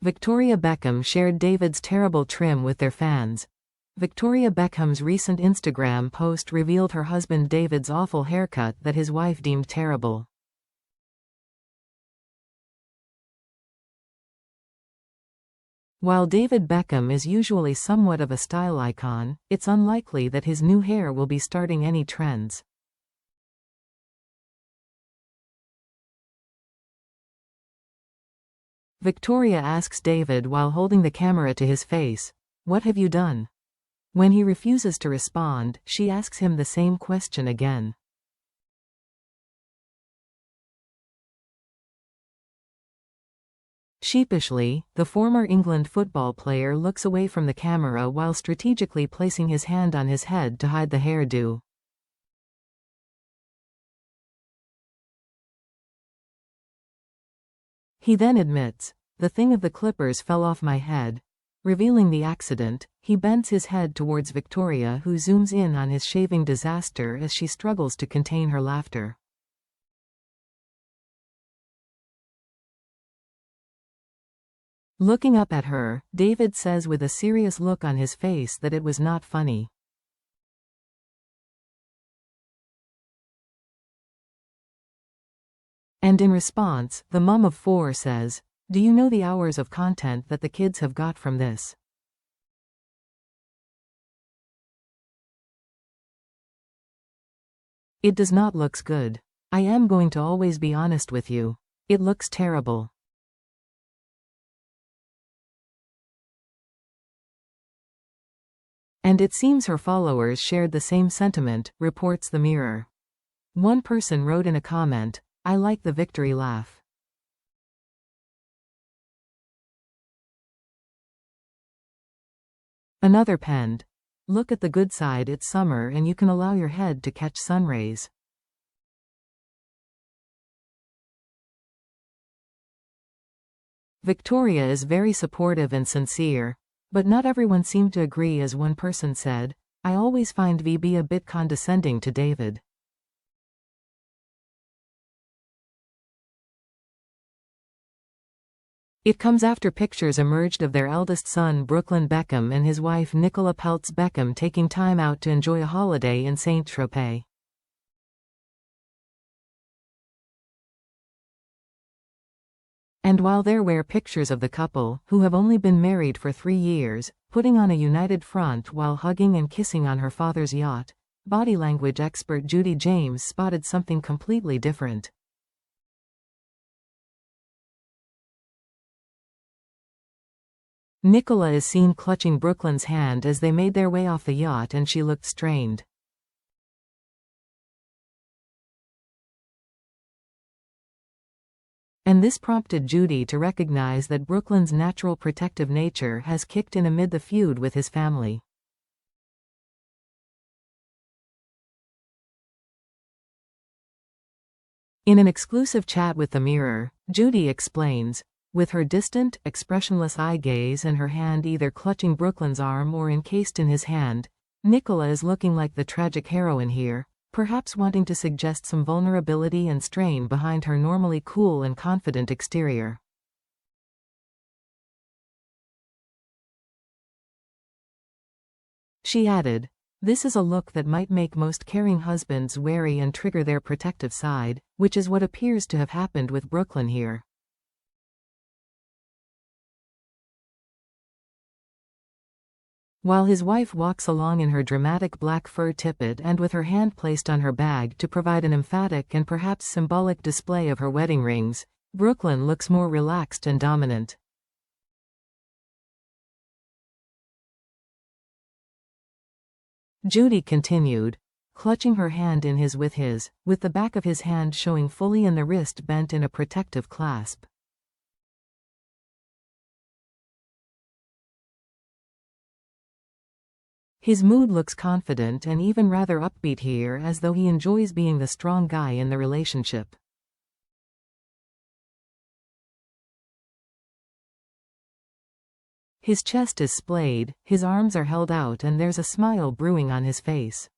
Victoria Beckham shared David's terrible trim with their fans. Victoria Beckham's recent Instagram post revealed her husband David's awful haircut that his wife deemed terrible. While David Beckham is usually somewhat of a style icon, it's unlikely that his new hair will be starting any trends. Victoria asks David while holding the camera to his face, "What have you done?" When he refuses to respond, she asks him the same question again. Sheepishly, the former England football player looks away from the camera while strategically placing his hand on his head to hide the hairdo. He then admits, "The thing of the clippers fell off my head." Revealing the accident, he bends his head towards Victoria, who zooms in on his shaving disaster as she struggles to contain her laughter. Looking up at her, David says with a serious look on his face that it was not funny. And in response, the mum of four says, "Do you know the hours of content that the kids have got from this?" "It does not looks good. I am going to always be honest with you. It looks terrible." And it seems her followers shared the same sentiment, reports the Mirror. One person wrote in a comment, "I like the victory laugh." Another penned, "Look at the good side, it's summer and you can allow your head to catch sun rays." Victoria is very supportive and sincere, but not everyone seemed to agree, as one person said, "I always find VB a bit condescending to David." It comes after pictures emerged of their eldest son Brooklyn Beckham and his wife Nicola Peltz Beckham taking time out to enjoy a holiday in Saint-Tropez. And while there were pictures of the couple, who have only been married for 3 years, putting on a united front while hugging and kissing on her father's yacht, body language expert Judy James spotted something completely different. Nicola is seen clutching Brooklyn's hand as they made their way off the yacht, and she looked strained. And this prompted Judy to recognize that Brooklyn's natural protective nature has kicked in amid the feud with his family. In an exclusive chat with the Mirror, Judy explains, with her distant, expressionless eye gaze and her hand either clutching Brooklyn's arm or encased in his hand, Nicola is looking like the tragic heroine here, perhaps wanting to suggest some vulnerability and strain behind her normally cool and confident exterior. She added, "This is a look that might make most caring husbands wary and trigger their protective side, which is what appears to have happened with Brooklyn here." While his wife walks along in her dramatic black fur tippet and with her hand placed on her bag to provide an emphatic and perhaps symbolic display of her wedding rings, Brooklyn looks more relaxed and dominant. Judy continued, clutching her hand in his, with the back of his hand showing fully and the wrist bent in a protective clasp. His mood looks confident and even rather upbeat here, as though he enjoys being the strong guy in the relationship. His chest is splayed, his arms are held out, and there's a smile brewing on his face.